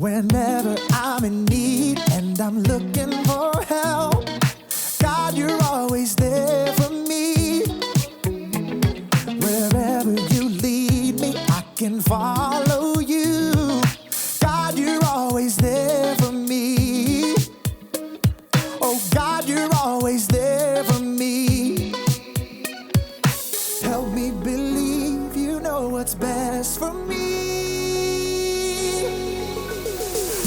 Whenever I'm in need and I'm looking for help, God, you're always there for me. Wherever you lead me, I can follow you. God, you're always there for me. Oh, God, you're always there for me. Help me believe you know what's best for me.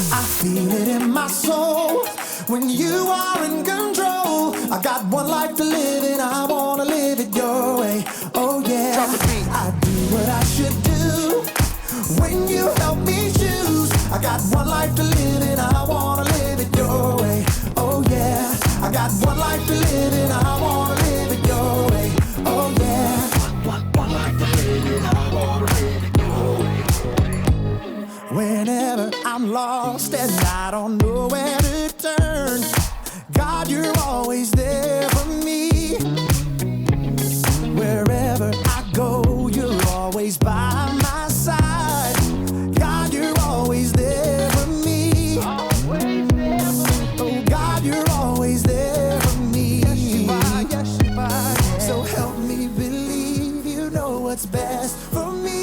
I feel it in my soul when you are in control. I got one life to live and I wanna live it your way. Oh yeah, I do what I should do when you help me choose. I got one life to live and I wanna live it your way. Oh yeah, I got one life to live and I wanna live it your way. Oh yeah, one life to live and I wanna live it your way. Whenever I'm lost and I don't know where to turn, God, you're always there for me. Wherever I go, you're always by my side. God, you're always there for me. Oh, God, you're always there for me. Yes, you are. So help me believe you know what's best for me.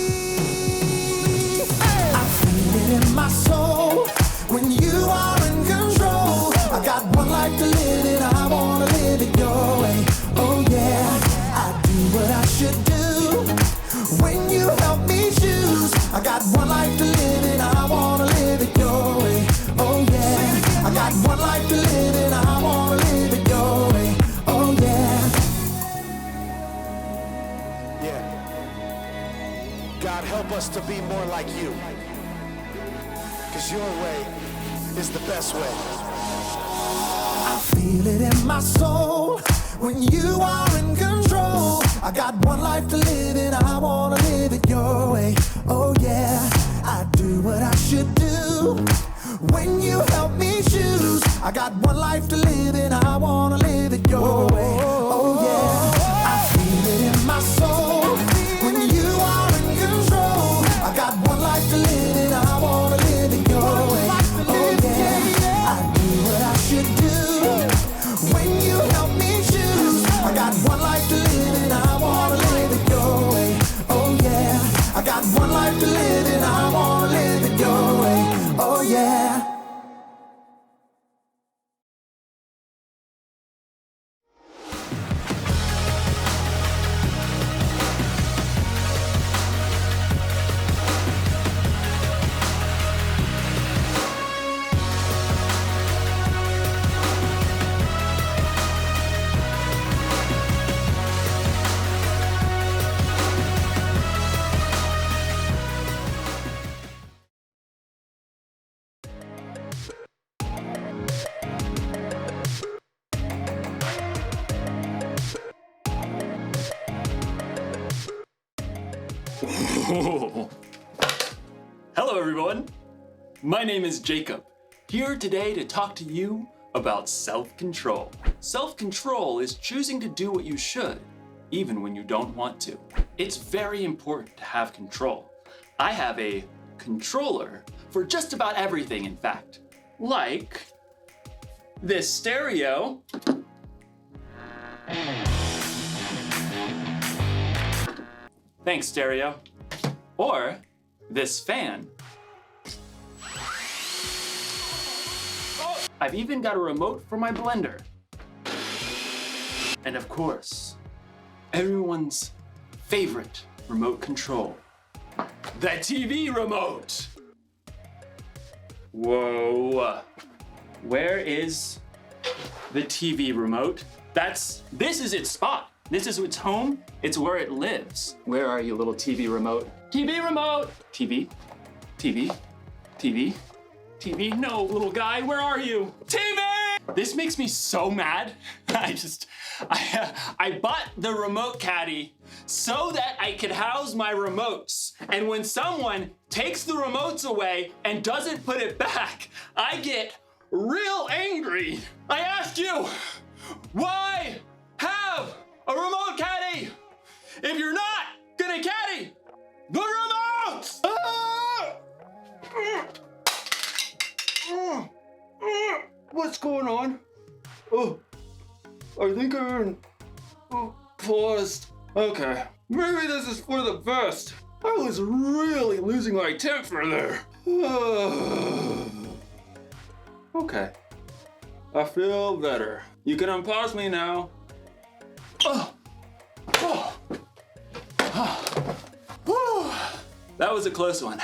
I feel it in my soul when you are in control. I got one life to live and I wanna live it your way. Oh yeah, I do what I should do when you help me choose. I got one life to live and I wanna live it your way. Oh yeah, I got one life to live and I wanna live it your way. Oh yeah. Yeah. God, help us to be more like you. Because your way is the best way. I feel it in my soul when you are in control. I got one life to live and I wanna live it your way. Oh yeah, I do what I should do when you help me choose. I got one life to live and I wanna live it your way. Oh yeah, I feel it in my soul when you are in control. I got one life to live and I wanna live it your way. Oh yeah, I do what I should do when you help me choose. I got one life to live and I wanna live it your way. Oh yeah, I got one life to live and I wanna live it your way. Oh yeah. Hello everyone, my name is Jacob, here today to talk to you about self-control. Self-control is choosing to do what you should, even when you don't want to. It's very important to have control. I have a controller for just about everything, in fact. Like this stereo. Thanks, stereo. Or this fan. I've even got a remote for my blender. And of course, everyone's favorite remote control, the TV remote. Whoa, where is the TV remote? This is its spot. This is its home. It's where it lives. Where are you, little TV remote? TV remote! TV, TV, TV, TV. No, little guy, where are you? TV! This makes me so mad. I bought the remote caddy so that I could house my remotes. And when someone takes the remotes away and doesn't put it back, I get real angry. I ask you, why have a remote caddy if you're not gonna caddy the remotes? I think I'm paused. Okay, maybe this is for the best. I was really losing my temper there. Okay, I feel better. You can unpause me now. That was a close one.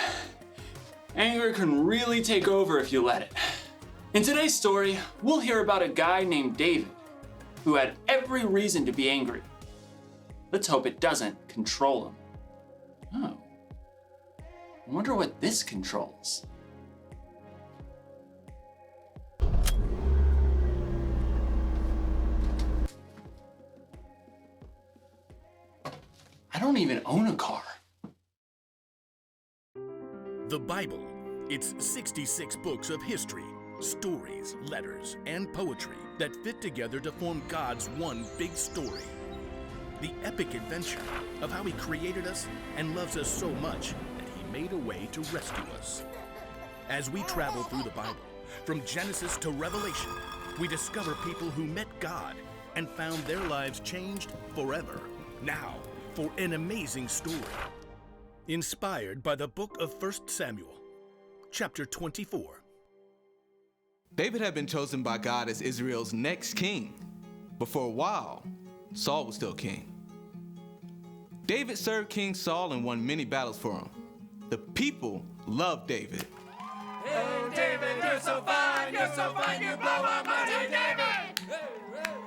Anger can really take over if you let it. In today's story, we'll hear about a guy named David who had every reason to be angry. Let's hope it doesn't control him. Oh, I wonder what this controls. I don't even own a car. The Bible. It's 66 books of history, stories, letters, and poetry that fit together to form God's one big story. The epic adventure of how He created us and loves us so much that He made a way to rescue us. As we travel through the Bible, from Genesis to Revelation, we discover people who met God and found their lives changed forever. Now, for an amazing story. Inspired by the book of 1 Samuel, chapter 24. David had been chosen by God as Israel's next king, but for a while, Saul was still king. David served King Saul and won many battles for him. The people loved David. Hey, David, you're so fine, you blow our money, David!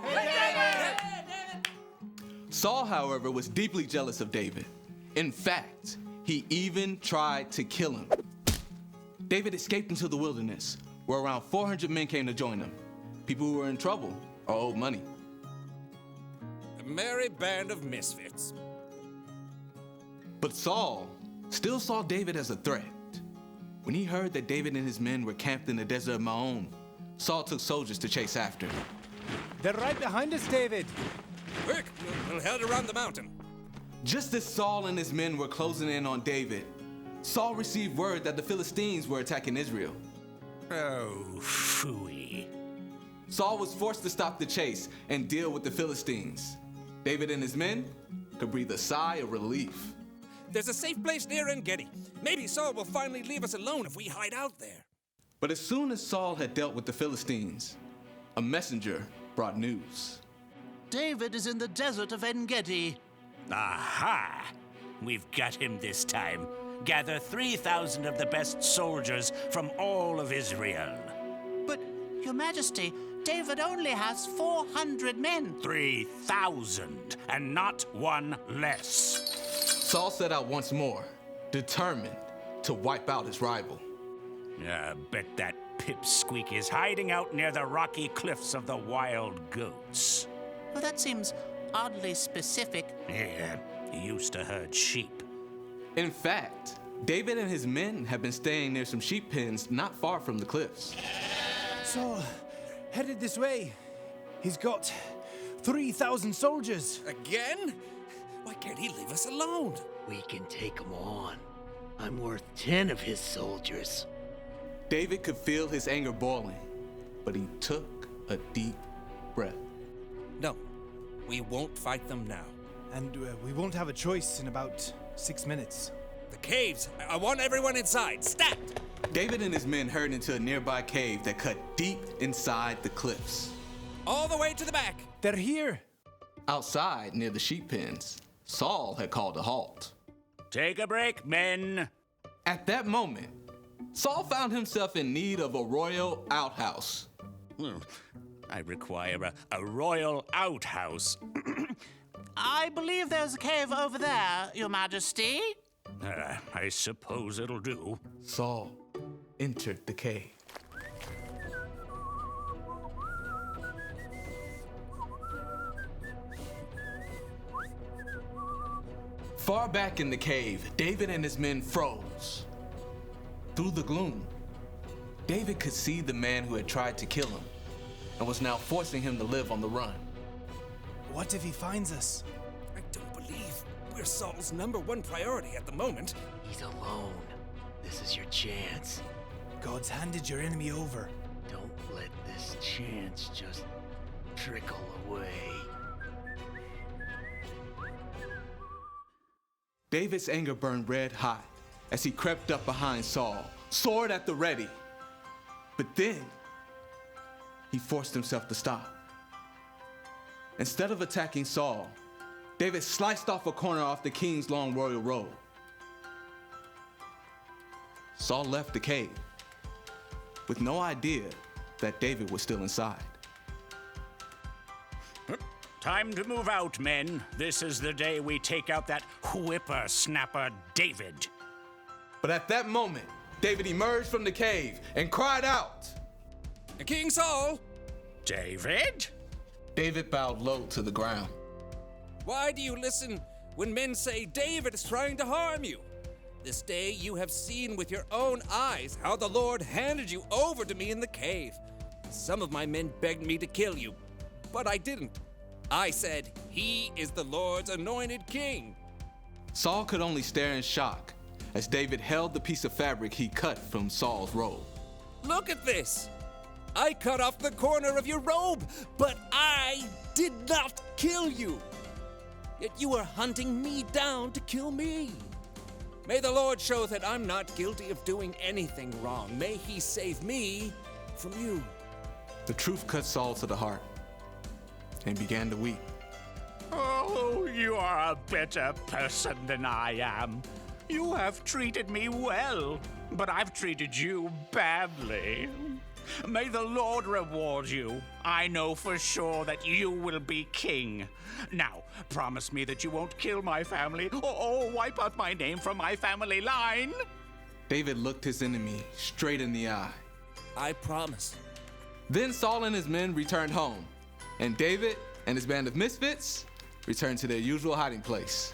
Hey, David! Saul, however, was deeply jealous of David. In fact, he even tried to kill him. David escaped into the wilderness, where around 400 men came to join him. People who were in trouble or owed money. A merry band of misfits. But Saul still saw David as a threat. When he heard that David and his men were camped in the desert of Maon, Saul took soldiers to chase after him. They're right behind us, David. Quick, we'll head around the mountain. Just as Saul and his men were closing in on David, Saul received word that the Philistines were attacking Israel. Oh, phooey. Saul was forced to stop the chase and deal with the Philistines. David and his men could breathe a sigh of relief. There's a safe place near En-Gedi. Maybe Saul will finally leave us alone if we hide out there. But as soon as Saul had dealt with the Philistines, a messenger brought news. David is in the desert of En-Gedi. Aha! We've got him this time. Gather 3,000 of the best soldiers from all of Israel. But, Your Majesty, David only has 400 men. 3,000, and not one less. Saul set out once more, determined to wipe out his rival. I bet that pipsqueak is hiding out near the rocky cliffs of the wild goats. Well, that seems oddly specific. Yeah, he used to herd sheep. In fact, David and his men have been staying near some sheep pens not far from the cliffs. Saul, headed this way. He's got 3,000 soldiers. Again? Why can't he leave us alone? We can take him on. I'm worth 10 of his soldiers. David could feel his anger boiling, but he took a deep breath. No, we won't fight them now. And we won't have a choice in about 6 minutes. The caves! I want everyone inside! Stat! David and his men hurried into a nearby cave that cut deep inside the cliffs. All the way to the back! They're here! Outside, near the sheep pens, Saul had called a halt. Take a break, men. At that moment, Saul found himself in need of a royal outhouse. I require a royal outhouse. I believe there's a cave over there, Your Majesty. I suppose it'll do. Saul entered the cave. Far back in the cave, David and his men froze. Through the gloom, David could see the man who had tried to kill him and was now forcing him to live on the run. What if he finds us? I don't believe we're Saul's #1 priority at the moment. He's alone. This is your chance. God's handed your enemy over. Don't let this chance just trickle away. David's anger burned red hot as he crept up behind Saul, sword at the ready. But then, he forced himself to stop. Instead of attacking Saul, David sliced off a corner off the king's long royal robe. Saul left the cave with no idea that David was still inside. Time to move out, men. This is the day we take out that whippersnapper David. But at that moment, David emerged from the cave and cried out, King Saul! David? David bowed low to the ground. Why do you listen when men say David is trying to harm you? This day you have seen with your own eyes how the Lord handed you over to me in the cave. Some of my men begged me to kill you, but I didn't. I said, he is the Lord's anointed king. Saul could only stare in shock as David held the piece of fabric he cut from Saul's robe. Look at this. I cut off the corner of your robe, but I did not kill you. Yet you are hunting me down to kill me. May the Lord show that I'm not guilty of doing anything wrong. May he save me from you. The truth cut Saul to the heart and began to weep. Oh, you are a better person than I am. You have treated me well, but I've treated you badly. May the Lord reward you. I know for sure that you will be king. Now, promise me that you won't kill my family or wipe out my name from my family line. David looked his enemy straight in the eye. I promise. Then Saul and his men returned home, and David and his band of misfits returned to their usual hiding place.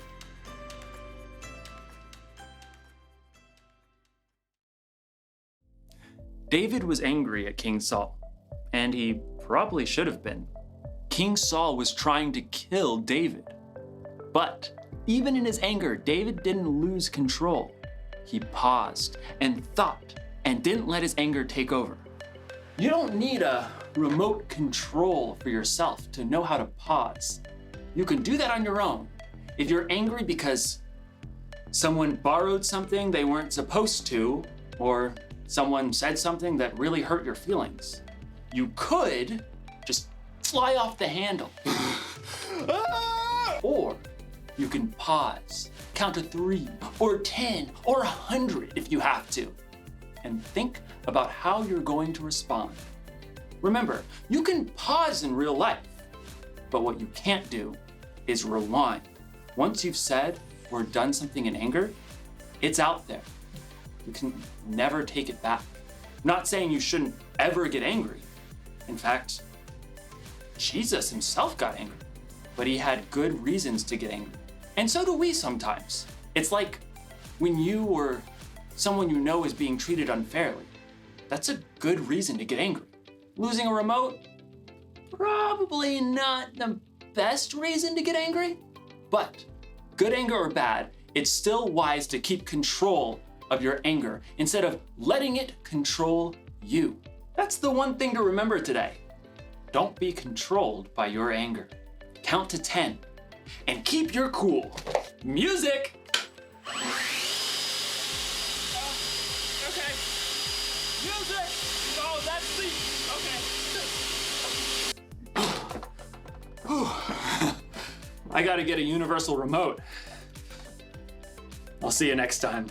David was angry at King Saul, and he probably should have been. King Saul was trying to kill David. But even in his anger, David didn't lose control. He paused and thought and didn't let his anger take over. You don't need a remote control for yourself to know how to pause. You can do that on your own. If you're angry because someone borrowed something they weren't supposed to, or someone said something that really hurt your feelings, you could just fly off the handle. Or you can pause, count to 3 or 10 or 100 if you have to, and think about how you're going to respond. Remember, you can pause in real life, but what you can't do is rewind. Once you've said or done something in anger, it's out there. You can never take it back. I'm not saying you shouldn't ever get angry. In fact, Jesus himself got angry, but he had good reasons to get angry. And so do we sometimes. It's like when you or someone you know is being treated unfairly. That's a good reason to get angry. Losing a remote? Probably not the best reason to get angry, but good anger or bad, it's still wise to keep control of your anger instead of letting it control you. That's the one thing to remember today. Don't be controlled by your anger. Count to 10 and keep your cool. Music! Okay. Music! Oh, that's the... Okay. I gotta get a universal remote. I'll see you next time.